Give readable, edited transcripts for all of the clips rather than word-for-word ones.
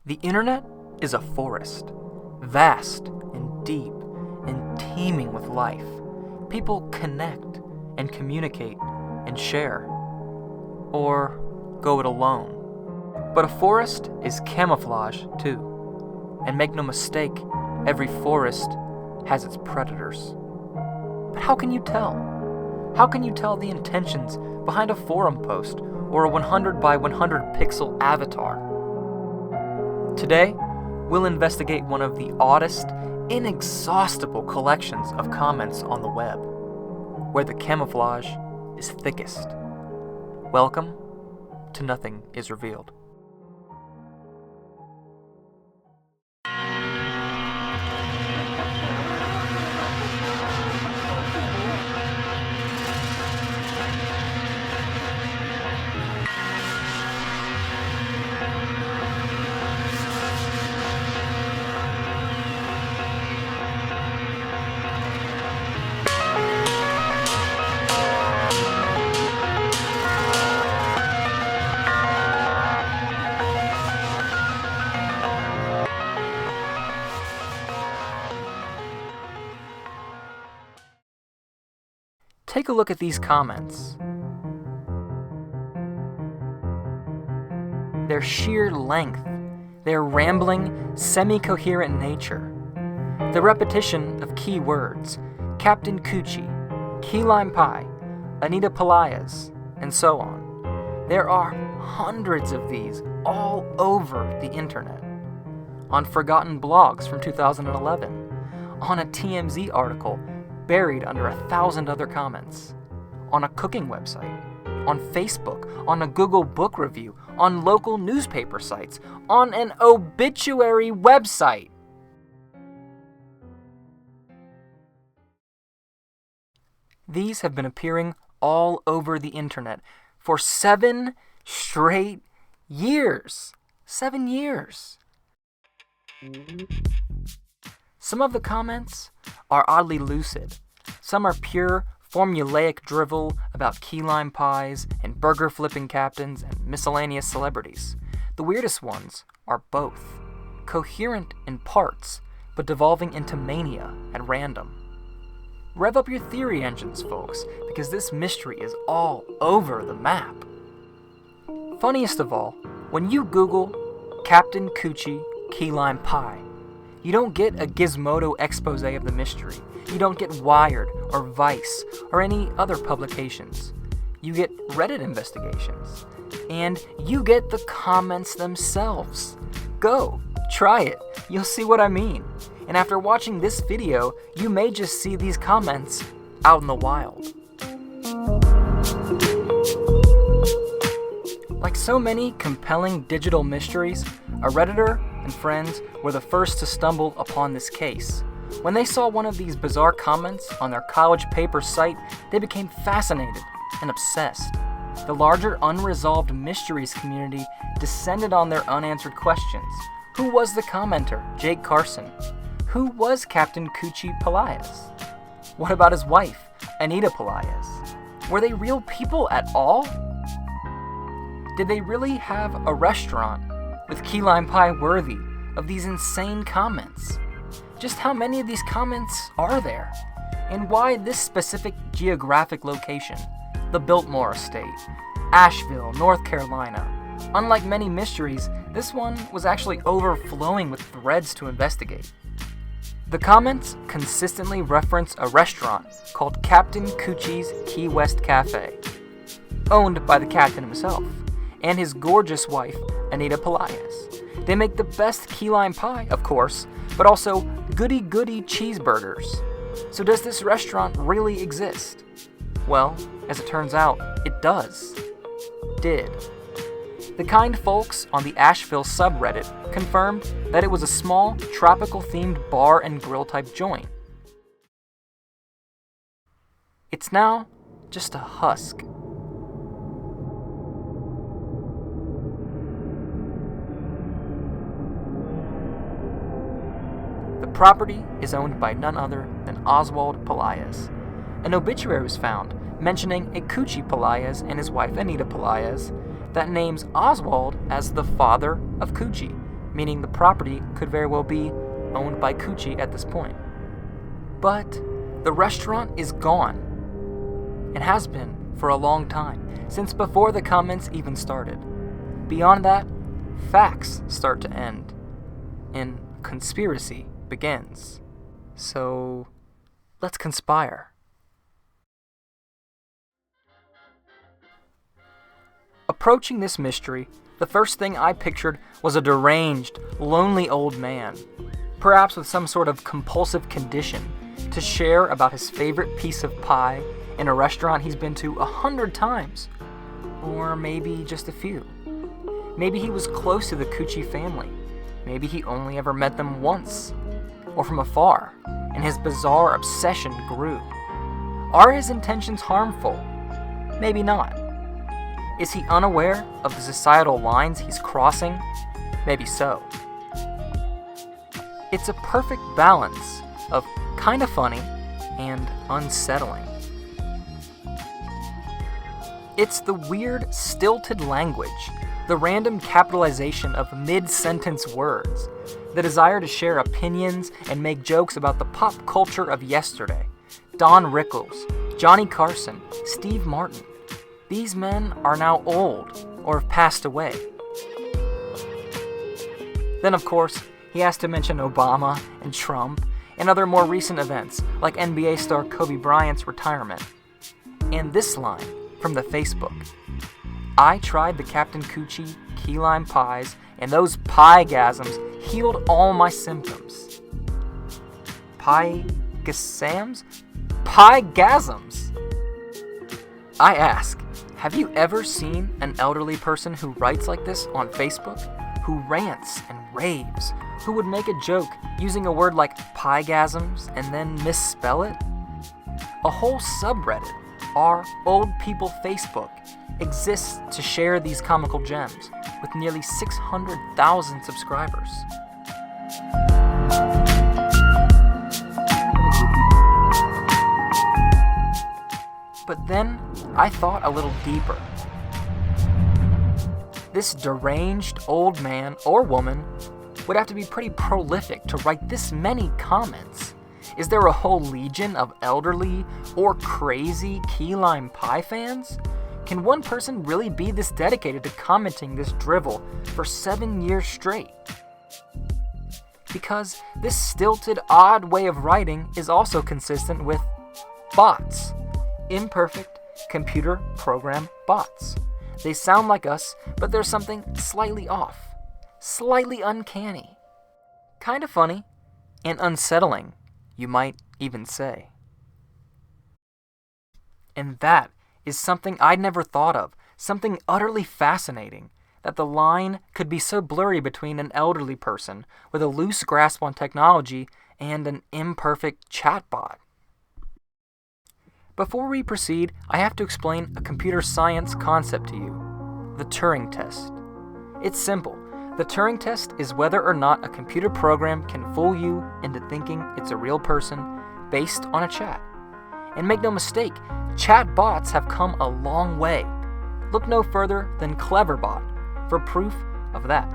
The internet is a forest, vast and deep and teeming with life. People connect and communicate and share, or go it alone. But a forest is camouflage too, and make no mistake, every forest has its predators. But how can you tell? How can you tell the intentions behind a forum post or a 100 by 100 pixel avatar? Today, we'll investigate one of the oddest, inexhaustible collections of comments on the web, where the camouflage is thickest. Welcome to Nothing is Revealed. Take a look at these comments. Their sheer length, their rambling, semi-coherent nature, the repetition of key words, Captain Kutchie, key lime pie, Anita Pelayas, and so on. There are hundreds of these all over the internet. On forgotten blogs from 2011, on a TMZ article buried under 1,000 other comments, on a cooking website, on Facebook, on a Google book review, on local newspaper sites, on an obituary website. These have been appearing all over the internet for 7 straight years. 7 years. Some of the comments are oddly lucid. Some are pure, formulaic drivel about key lime pies and burger flipping captains and miscellaneous celebrities. The weirdest ones are both, coherent in parts, but devolving into mania at random. Rev up your theory engines, folks, because this mystery is all over the map. Funniest of all, when you Google Captain Kutchie key lime pie, you don't get a Gizmodo expose of the mystery. You don't get Wired or Vice or any other publications. You get Reddit investigations. And you get the comments themselves. Go, try it. You'll see what I mean. And after watching this video, you may just see these comments out in the wild. Like so many compelling digital mysteries, a Redditor and friends were the first to stumble upon this case. When they saw one of these bizarre comments on their college paper site, they became fascinated and obsessed. The larger unresolved mysteries community descended on their unanswered questions. Who was the commenter, Jake Carson? Who was Captain Kutchie Pelayas? What about his wife, Anita Pelayas? Were they real people at all? Did they really have a restaurant with key lime pie worthy of these insane comments? Just how many of these comments are there? And why this specific geographic location, the Biltmore Estate, Asheville, North Carolina? Unlike many mysteries, this one was actually overflowing with threads to investigate. The comments consistently reference a restaurant called Captain Kutchie's Key West Cafe, owned by the captain himself, and his gorgeous wife, Anita Pelayas. They make the best key lime pie, of course, but also goody-goody cheeseburgers. So does this restaurant really exist? Well, as it turns out, it does. Did. The kind folks on the Asheville Subreddit confirmed that it was a small, tropical-themed bar and grill type joint. It's now just a husk. The property is owned by none other than Oswald Pelayas. An obituary was found mentioning a Kutchie Pelayas and his wife Anita Pelayas that names Oswald as the father of Kutchie, meaning the property could very well be owned by Kutchie at this point. But the restaurant is gone, and has been for a long time, since before the comments even started. Beyond that, facts start to end, and conspiracy begins. So, let's conspire. Approaching this mystery, the first thing I pictured was a deranged, lonely old man, perhaps with some sort of compulsive condition, to share about his favorite piece of pie in a restaurant he's been to 100 times, or maybe just a few. Maybe he was close to the Kutchie family. Maybe he only ever met them once, or from afar, and his bizarre obsession grew. Are his intentions harmful? Maybe not. Is he unaware of the societal lines he's crossing? Maybe so. It's a perfect balance of kinda funny and unsettling. It's the weird, stilted language, the random capitalization of mid-sentence words, the desire to share opinions and make jokes about the pop culture of yesterday. Don Rickles, Johnny Carson, Steve Martin. These men are now old or have passed away. Then, of course, he has to mention Obama and Trump and other more recent events like NBA star Kobe Bryant's retirement. And this line from the Facebook: I tried the Captain Kutchie key lime pies, and those pie-gasms healed all my symptoms. Pie-gasms? Pie-gasms! I ask, have you ever seen an elderly person who writes like this on Facebook? Who rants and raves? Who would make a joke using a word like pie-gasms and then misspell it? A whole subreddit, our Old People Facebook, exists to share these comical gems with nearly 600,000 subscribers. But then I thought a little deeper. This deranged old man or woman would have to be pretty prolific to write this many comments. Is there a whole legion of elderly or crazy key lime pie fans? Can one person really be this dedicated to commenting this drivel for 7 years straight? Because this stilted, odd way of writing is also consistent with bots. Imperfect, computer program bots. They sound like us, but there's something slightly off, slightly uncanny, kind of funny, and unsettling, you might even say. And that is something I'd never thought of, something utterly fascinating, that the line could be so blurry between an elderly person with a loose grasp on technology and an imperfect chatbot. Before we proceed, I have to explain a computer science concept to you: the Turing Test. It's simple. The Turing Test is whether or not a computer program can fool you into thinking it's a real person based on a chat. And make no mistake, chat bots have come a long way. Look no further than Cleverbot for proof of that.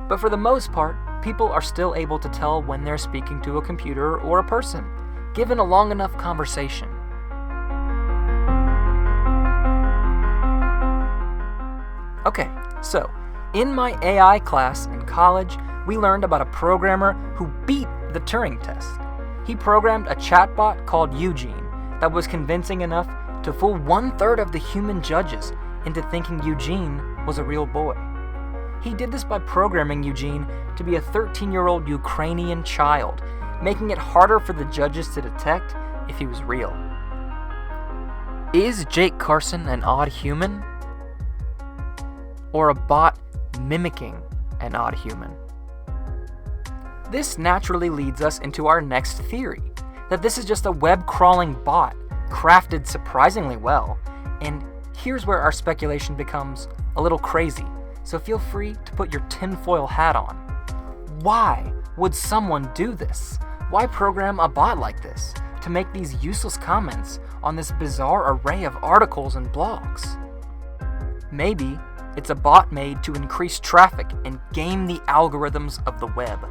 But for the most part, people are still able to tell when they're speaking to a computer or a person, given a long enough conversation. Okay, so in my AI class in college, we learned about a programmer who beat the Turing Test. He programmed a chatbot called Eugene that was convincing enough to fool 1/3 of the human judges into thinking Eugene was a real boy. He did this by programming Eugene to be a 13-year-old Ukrainian child, making it harder for the judges to detect if he was real. Is Jake Carson an odd human? Or a bot mimicking an odd human? This naturally leads us into our next theory, that this is just a web-crawling bot, crafted surprisingly well, and here's where our speculation becomes a little crazy, so feel free to put your tinfoil hat on. Why would someone do this? Why program a bot like this to make these useless comments on this bizarre array of articles and blogs? Maybe It's a bot made to increase traffic and game the algorithms of the web.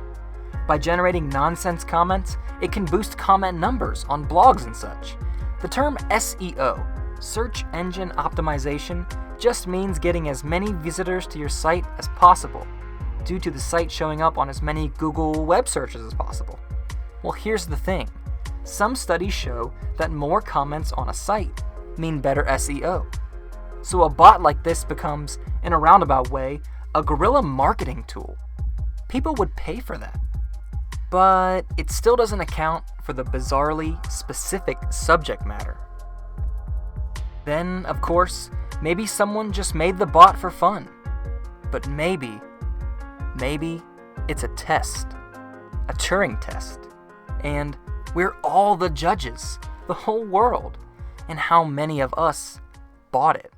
By generating nonsense comments, it can boost comment numbers on blogs and such. The term SEO, search engine optimization, just means getting as many visitors to your site as possible, due to the site showing up on as many Google web searches as possible. Well, here's the thing. Some studies show that more comments on a site mean better SEO. So a bot like this becomes, in a roundabout way, a guerrilla marketing tool. People would pay for that. But it still doesn't account for the bizarrely specific subject matter. Then, of course, maybe someone just made the bot for fun. But maybe it's a test, a Turing test. And we're all the judges, the whole world, and how many of us bought it.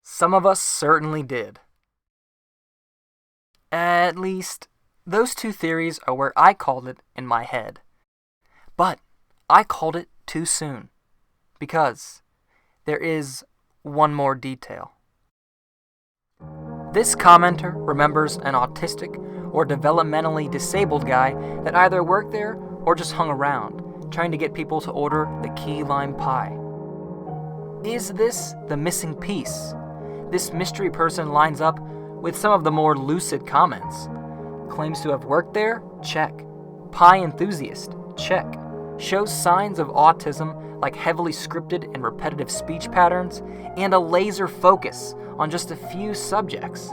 Some of us certainly did. At least, those two theories are where I called it in my head. But I called it too soon, because there is one more detail. This commenter remembers an autistic or developmentally disabled guy that either worked there or just hung around, trying to get people to order the key lime pie. Is this the missing piece? This mystery person lines up with some of the more lucid comments. Claims to have worked there? Check. Pie enthusiast? Check. Shows signs of autism like heavily scripted and repetitive speech patterns, and a laser focus on just a few subjects?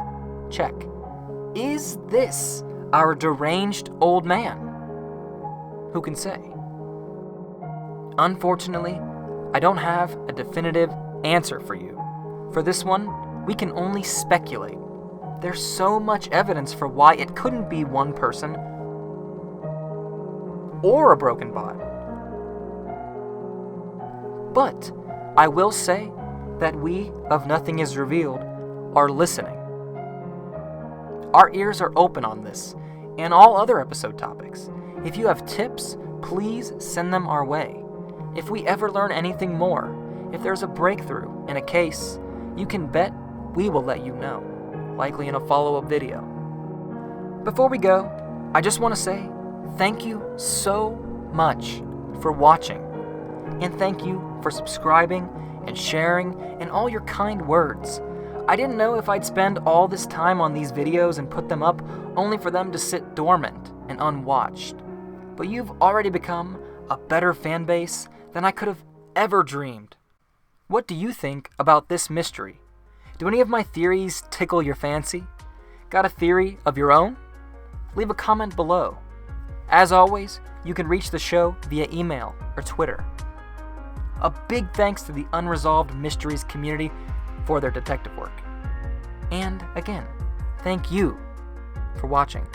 Check. Is this our deranged old man? Who can say? Unfortunately, I don't have a definitive answer for you. For this one, we can only speculate. There's so much evidence for why it couldn't be one person or a broken bot. But I will say that we of Nothing Is Revealed are listening. Our ears are open on this and all other episode topics. If you have tips, please send them our way. If we ever learn anything more, if there's a breakthrough in a case, you can bet we will let you know, likely in a follow-up video. Before we go, I just want to say thank you so much for watching, and thank you for subscribing and sharing and all your kind words. I didn't know if I'd spend all this time on these videos and put them up only for them to sit dormant and unwatched. But you've already become a better fan base than I could have ever dreamed. What do you think about this mystery? Do any of my theories tickle your fancy? Got a theory of your own? Leave a comment below. As always, you can reach the show via email or Twitter. A big thanks to the Unresolved Mysteries community for their detective work. And again, thank you for watching.